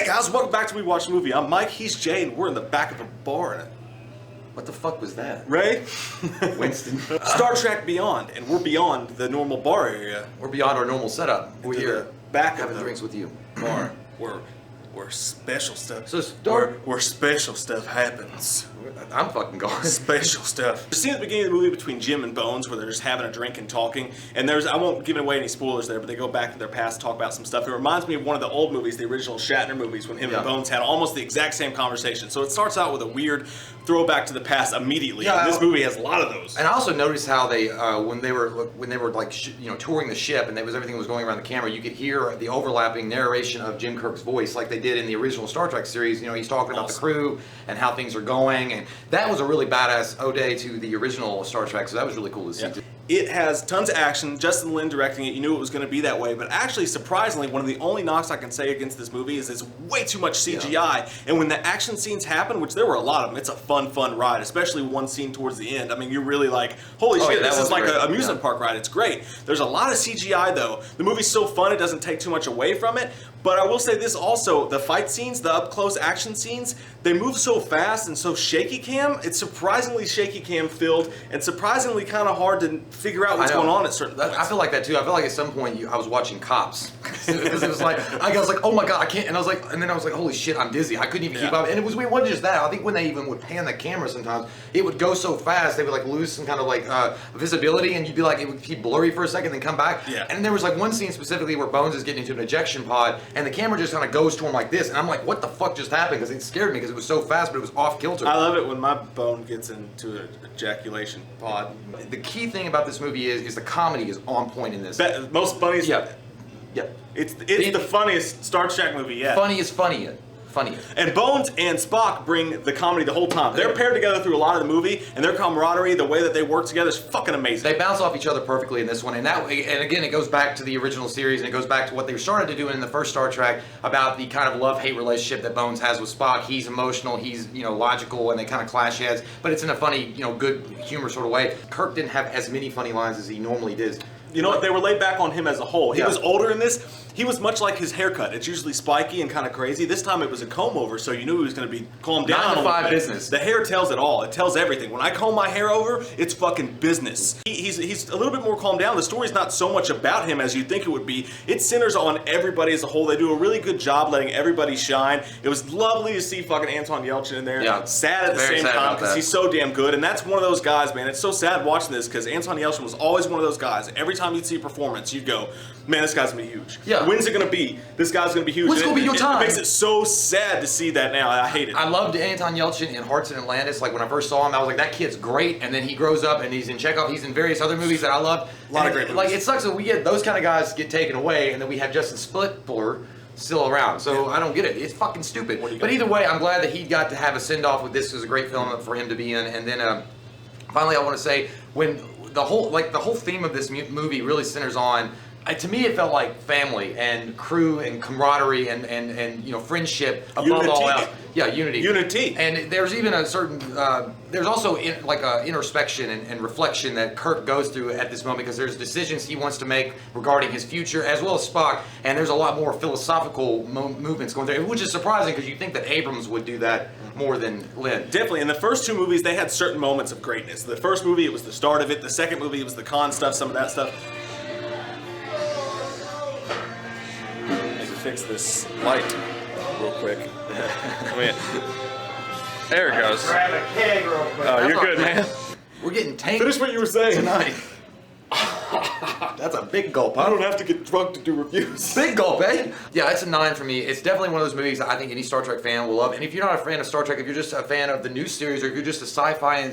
Hey guys, welcome back to We Watch the Movie. I'm Mike, he's Jay, and we're in the back of a bar. What the fuck was that? Ray? Winston. Star Trek Beyond, and we're beyond the normal bar area. We're beyond our normal setup. We're here back having drinks with you. Bar. Where special stuff. So where special stuff happens. I'm fucking gone. Special stuff. The scene at the beginning of the movie between Jim and Bones where they're just having a drink and talking, and I won't give away any spoilers there, but they go back to their past, talk about some stuff. It reminds me of one of the old movies, the original Shatner movies, when him and Bones had almost the exact same conversation. So it starts out with a weird throwback to the past immediately. Yeah, and this movie has a lot of those. And I also noticed how they, when they were like touring the ship and everything was going around the camera, you could hear the overlapping narration of Jim Kirk's voice, like they did in the original Star Trek series. You know, he's talking about the crew and how things are going, and that was a really badass ode to the original Star Trek. So that was really cool to see. Yeah. It has tons of action. Justin Lin directing it. You knew it was going to be that way, but actually, surprisingly, one of the only knocks I can say against this movie is it's way too much CGI. Yeah. And when the action scenes happen, which there were a lot of them, it's a fun ride. Especially one scene towards the end. I mean, you're really like, holy shit, this is like an amusement park ride. It's great. There's a lot of CGI though. The movie's so fun, it doesn't take too much away from it. But I will say this also: the fight scenes, the up close action scenes, they move so fast and so shaky cam. It's surprisingly shaky cam filled and surprisingly kind of hard to figure out what's going on at certain points. I feel like that too. I feel like at some point I was watching Cops because it was like I was like, oh my god, I can't. And then I was like, holy shit, I'm dizzy. I couldn't even keep up. And it wasn't just that. I think when they even would pan the camera, sometimes it would go so fast they would like lose some kind of like visibility, and you'd be like, it would keep blurry for a second, then come back. Yeah. And there was like one scene specifically where Bones is getting into an ejection pod, and the camera just kind of goes to him like this, and I'm like, what the fuck just happened? Because it scared me because it was so fast, but it was off kilter. I love it when my bone gets into an ejaculation pod. The key thing about this movie is the comedy is on point in this. Most funniest. Yeah. It's the funniest Star Trek movie yet. Funny is funny. And Bones and Spock bring the comedy the whole time. They're paired together through a lot of the movie, and their camaraderie, the way that they work together, is fucking amazing. They bounce off each other perfectly in this one, and again, it goes back to the original series, and it goes back to what they started to do in the first Star Trek about the kind of love-hate relationship that Bones has with Spock. He's emotional, he's logical, and they kind of clash heads, but it's in a funny, good humor sort of way. Kirk didn't have as many funny lines as he normally did. You know what? They were laid back on him as a whole. He was older in this. He was much like his haircut. It's usually spiky and kind of crazy. This time it was a comb over, so you knew he was going to be calmed down. 9 to 5 business. The hair tells it all. It tells everything. When I comb my hair over, it's fucking business. He's a little bit more calmed down. The story's not so much about him as you think it would be. It centers on everybody as a whole. They do a really good job letting everybody shine. It was lovely to see fucking Anton Yelchin in there. Yeah. Sad at the same time because he's so damn good. And that's one of those guys, man. It's so sad watching this because Anton Yelchin was always one of those guys. Every time you'd see a performance, you'd go, man, this guy's going to be huge. Yeah. When's it going to be? This guy's going to be huge. When's going to be your time? It makes it so sad to see that now. I hate it. I loved Anton Yelchin in Hearts and Atlantis. Like when I first saw him, I was like, that kid's great. And then he grows up and he's in Chekhov. He's in various other movies that I love. A lot of great movies. Like it sucks that we get those kind of guys get taken away, and then we have Justin Spitler still around. So I don't get it. It's fucking stupid. But either way, I'm glad that he got to have a send-off with this. It was a great film for him to be in. And then finally, I want to say when the whole theme of this movie really centers on. To me, it felt like family and crew and camaraderie and friendship above all else. Yeah, unity. And there's even a certain there's also introspection and reflection that Kirk goes through at this moment because there's decisions he wants to make regarding his future as well as Spock, and there's a lot more philosophical movements going through, which is surprising because you think that Abrams would do that more than Lynn. Definitely. In the first two movies, they had certain moments of greatness. The first movie, it was the start of it. The second movie, it was the con stuff, some of that stuff. Fix this light real quick. Come in. There it goes. Grab a keg real quick. Oh, you're good, man. We're getting tanked. Finish what you were saying tonight. That's a big gulp. I don't have to get drunk to do reviews. Big gulp, eh? Yeah, it's a 9 for me. It's definitely one of those movies that I think any Star Trek fan will love. And if you're not a fan of Star Trek, if you're just a fan of the new series, or if you're just a sci-fi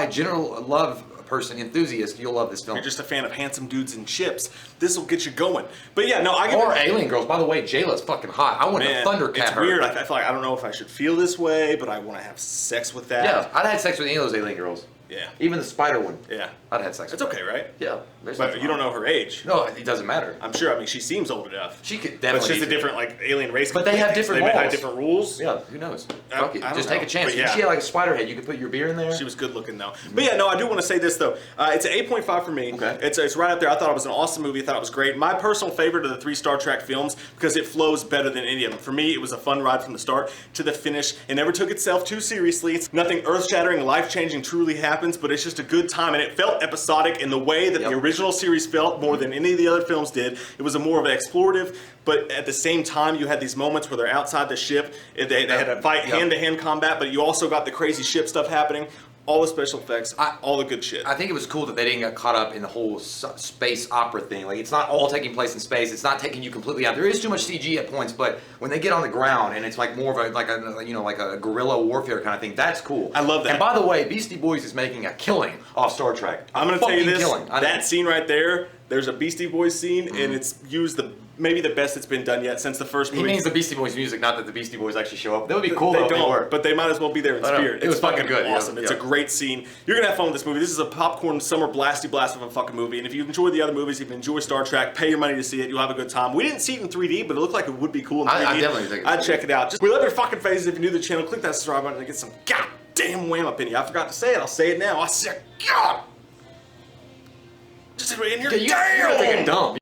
general love person, enthusiast, you'll love this film. If you're just a fan of handsome dudes and chips, this will get you going. But yeah, no, Or alien girls. By the way, Jayla's fucking hot. I want to Thundercat it's her. Weird. I feel like I don't know if I should feel this way, but I want to have sex with that. Yeah, I'd had sex with any of those alien girls. Yeah. Even the spider one. Yeah. I'd had sex It's with her. okay, right? Yeah. there's But nothing you don't wrong. know her age. No, it doesn't matter. I'm sure. I mean, she seems old enough. She could But definitely. it's just a use it. different, like, alien race. But they have completely. different They might have laws. different rules. Yeah, who knows? I Fuck it. don't Just know. take a chance. But yeah. If she had like a spider head, you could put your beer in there. She was good looking though. But yeah, no, I do want to say this though. It's an 8.5 for me. Okay. It's right up there. I thought it was an awesome movie. I thought it was great. My personal favorite of the 3 Star Trek films because it flows better than any of them. For me, it was a fun ride from the start to the finish. It never took itself too seriously. It's nothing earth-shattering, life-changing truly happens, but it's just a good time, and it felt episodic in the way that the original series felt more than any of the other films did. It was a more of an explorative, but at the same time, you had these moments where they're outside the ship. They had to fight hand-to-hand combat, but you also got the crazy ship stuff happening. All the special effects, all the good shit. I think it was cool that they didn't get caught up in the whole space opera thing. Like, it's not all taking place in space. It's not taking you completely out. There is too much CG at points, but when they get on the ground and it's like more of a like a guerrilla warfare kind of thing, that's cool. I love that. And by the way, Beastie Boys is making a killing off Star Trek. I'm gonna tell you this: killing. that scene right there. There's a Beastie Boys scene, and it's used maybe the best it's been done yet since the first movie. He means the Beastie Boys music, not that the Beastie Boys actually show up. That would be cool. They though if don't, were. but they might as well be there in spirit. It was fucking good. Awesome. Yeah, It's a great scene. You're gonna have fun with this movie. This is a popcorn summer blasty blast of a fucking movie. And if you enjoy the other movies, if you enjoy Star Trek, pay your money to see it. You'll have a good time. We didn't see it in 3D, but it looked like it would be cool in 3D. I definitely think I'd check it out. Just we love your fucking faces. If you're new to the channel, click that subscribe button and get some goddamn wham up in you. I forgot to say it. I'll say it now. I said God. Just everybody in here. You're thinking dumb.